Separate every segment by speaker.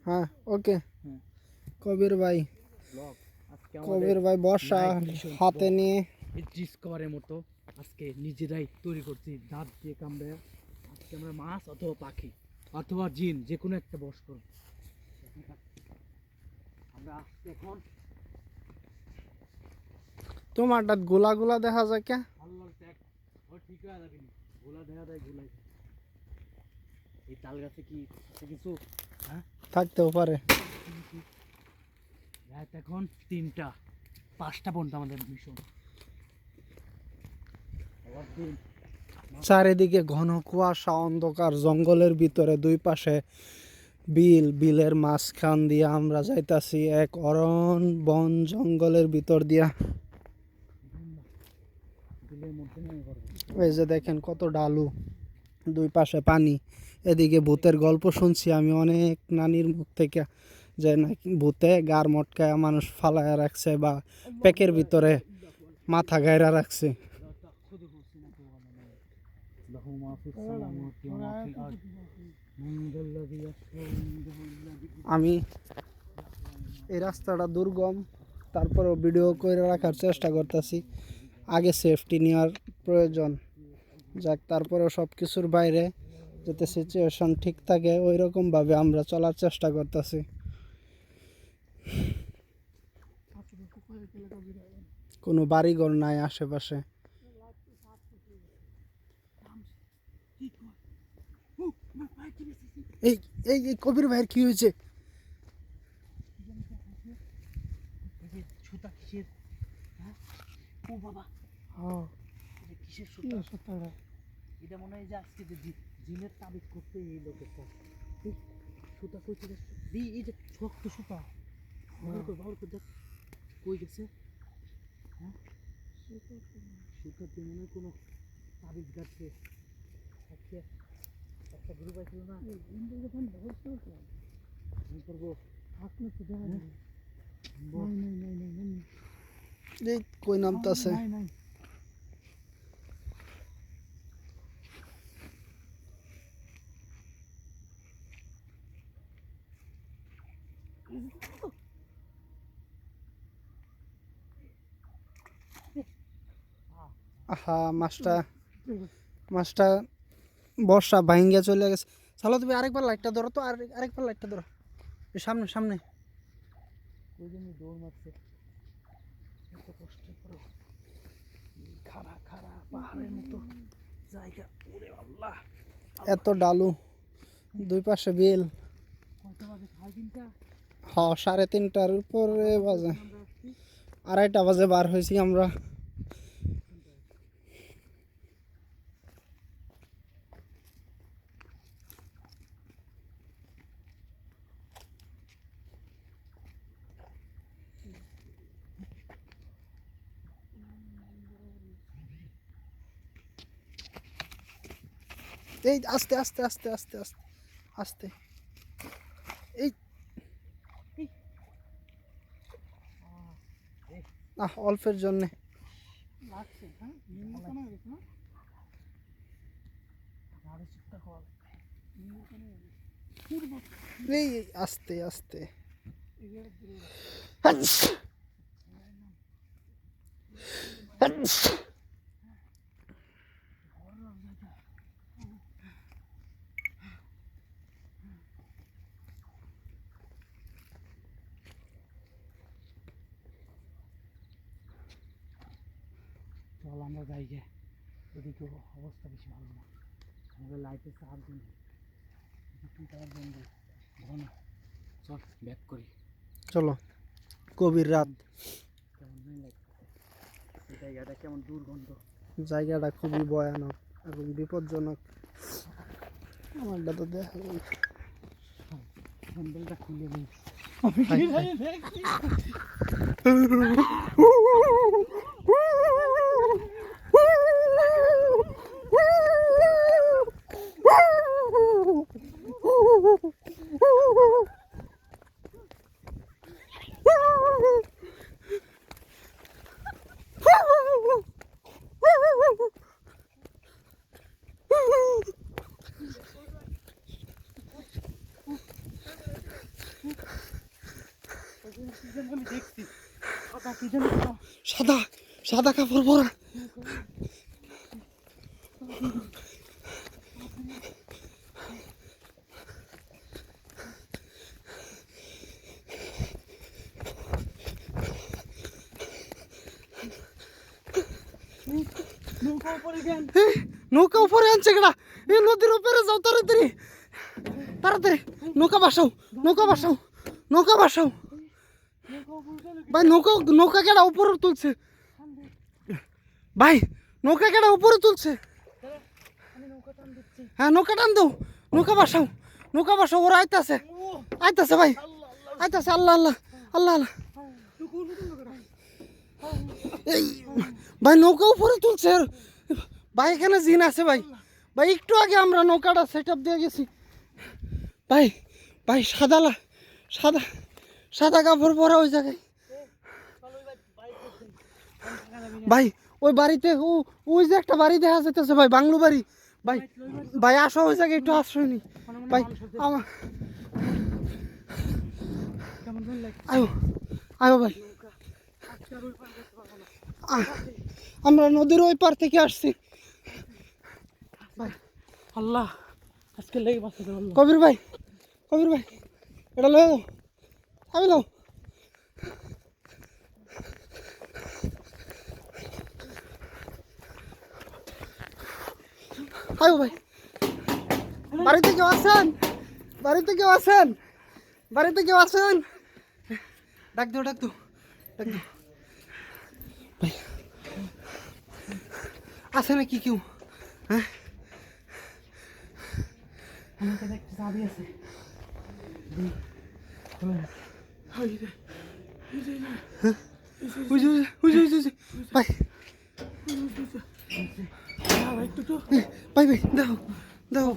Speaker 1: হ্যাঁ ওকে।
Speaker 2: হ্যাঁ
Speaker 1: কবির ভাই,
Speaker 2: ব্লগ আজকে
Speaker 1: কবির ভাই বর্ষা হাতে নিয়ে
Speaker 2: ডিসকভারের মতো আজকে নিজেরাই তৈরি করছি দাঁত দিয়ে কামড়ে। আজকে আমরা মাছ অথবা পাখি অথবা জিন যে কোনো একটা বস করব। আমরা আসছি এখন
Speaker 1: তোমারটা গোলা গোলা দেখা যায় কে?
Speaker 2: আল্লাহর ট্যাগ ওর ঠিক হয়ে যাবে নি। গোলা দেখা যায় গোলাই। এই তাল গাছে কি আছে কিছু? হ্যাঁ
Speaker 1: থাকতেও পারে।
Speaker 2: রাত এখন 3টা 5টা পর্যন্ত আমাদের মিশন।
Speaker 1: চারিদিকে ঘন কুয়াশা, অন্ধকার, জঙ্গলের ভিতরে দুই পাশে বিল, বিলের মাঝখান দিয়ে আমরা যাইতাছি এক অরণ বন জঙ্গলের ভিতর দিয়া। এই যে দেখেন কত ডালু, দুই পাশে পানি। এদিকে ভূতের গল্প শুনছি আমি অনেক নানির মুখ থেকে, যে নাকি ভূতে গার মটকায় মানুষ ফালায়া রাখছে বা প্যাকের ভিতরে মাথা গায়রা রাখছে। আমি এই রাস্তাটা দুর্গম, তারপরেও ভিডিও করে রাখার চেষ্টা করতেছি। আগে সেফটি নেওয়ার প্রয়োজন, যাক তারপরেও সব কিছুর বাইরে যাতে সিচুয়েশন ঠিক থাকে ওই রকমভাবে আমরা চলার চেষ্টা করতেছি। কোনো বাড়িঘর নাই আশেপাশে। এই এই এই কবির ভাইয়ের কি হয়েছে?
Speaker 2: সুতা কিসের? হ্যাঁ ও বাবা কিসের সুতা? এটা মনে হয় যে আজকে যে জিনের তাবিজ করতে এই লোকের কাছে সুতা কই থেকে দি এই যে শক্ত সুতা ভালো করে দেখ কই গেছে। হ্যাঁ সুতা দিয়ে মনে হয় কোনো তাবিজ গাছে একটা গ্রুপ আছিল না করবো থাকলে তো দেখা যাবে।
Speaker 1: এই কই নামতাছে? আহা মাছটা বর্ষা ভাঙ্গিয়া চলে গেছে। চলো তুমি আরেকবার লাইটটা ধরো তো, আরেকবার লাইটটা ধরো, সামনে সামনে।
Speaker 2: ওই জন্য দৌড় মারছে এত কষ্ট করো খাড়া খাড়া পাহাড়ের মতো জায়গা। ওরে আল্লাহ
Speaker 1: এত ডালু, দুই পাশে বিল।
Speaker 2: কয়টা বাজে? 3:30?
Speaker 1: হ 3:30টার উপরে বাজে, 2:30 বাজে বার হয়েছি আমরা। এই আস্তে আস্তে আস্তে আস্তে আস্তে আস্তে। এই অল্পের জন্যে এই আস্তে আস্তে।
Speaker 2: চল আমরা যাই গে, ওদিকে অবস্থা বেশি ভালো না। আমাদের লাইটে চার্জ নেই, ঘন। চল ব্যাক করি।
Speaker 1: চলো, গভীর রাত,
Speaker 2: জায়গাটা কেমন দুর্গন্ধ।
Speaker 1: জায়গাটা খুবই ভয়ানক এবং বিপজ্জনক। আমারটা তো দেখা যায়
Speaker 2: হ্যান্ডেলটা খুলে নেই। আমি দেখছি সাদা কি যেন একটা।
Speaker 1: সাদা সাদা কাপড় পরা।
Speaker 2: নৌকা উপরে গেল।
Speaker 1: এই, নৌকা উপরে আনছে কেডা? এই নদীর উপরে যাও তাড়াতাড়ি তাড়াতাড়ি। নৌকা বাসাও, নৌকা বাসাও, নৌকা বাসাও।
Speaker 2: নৌকা উপরে গেল।
Speaker 1: ভাই নৌকা নৌকা কেডা উপরে তুলছে? ভাই নৌকা কেডা উপরে তুলছে?
Speaker 2: আমি নৌকা টান দিচ্ছি।
Speaker 1: হ্যাঁ নৌকা টান দাও, নৌকা বাসাও, নৌকা বাসাও। ওরা আইতাছে, আইতাছে ভাই, আইতাছে। আল্লাহ আল্লাহ আল্লাহ আল্লাহ। এই ভাই নৌকা উপরে তুলছে ভাই। এখানে জিন আছে ভাই। ভাই একটু আগে আমরা নৌকাটা সেট আপ দিয়ে গেছি ভাই। ভাই সাদা সাদা কাপড় পরা ওই জায়গায় ভাই। ওই বাড়িতে ওই যে একটা বাড়ি দেখা যেতেছে ভাই, বাংলো বাড়ি ভাই। ভাই আসো ওই জায়গায় একটু আশ্রয় নি ভাই। আমার আয়ো আয়ো ভাই। আমরা নদীর ওই পার থেকে আসছি ভাই।
Speaker 2: আল্লাহ আজকে লেগে বাঁচতে দেব।
Speaker 1: কবির ভাই, কবির ভাই এটা লয়ে দাও, আমি দাও। আয়ো ভাই। বাড়িতে কেউ আছেন? বাড়িতে কেউ আছেন? বাড়িতে কেউ আছেন? ডাক দাও ডাক দাও ডাক দাও ভাই। আছে নাকি কেউ? হ্যাঁ
Speaker 2: আমার কাছে একটা চাবি আছে।
Speaker 1: ভাই ভাই ভাই দেখো দেখো,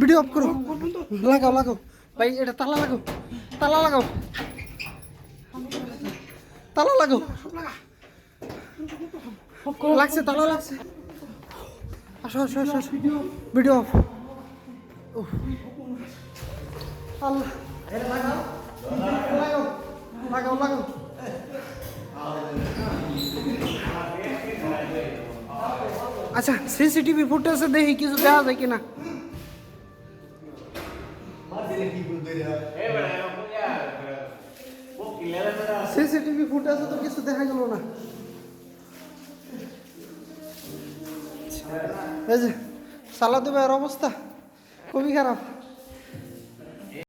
Speaker 1: ভিডিও অফ করো, লাগাও লাগাও ভাই। এটা তালা লাগাও, তালা লাগাও, তালা লাগাও। লাগছে, তালা লাগছে। আসো আসো আসো আসো। Video of. আল্লাহ লাগাও লাগাও লাগাও। আচ্ছা সিসিটিভি ফুটেজে দেখি কিছু দেখা যায় কিনা। সিসিটিভি ফুটেজে তো কিছু দেখা গেল না। এই যে সালাদু ভাইয়ের অবস্থা খুবই খারাপ।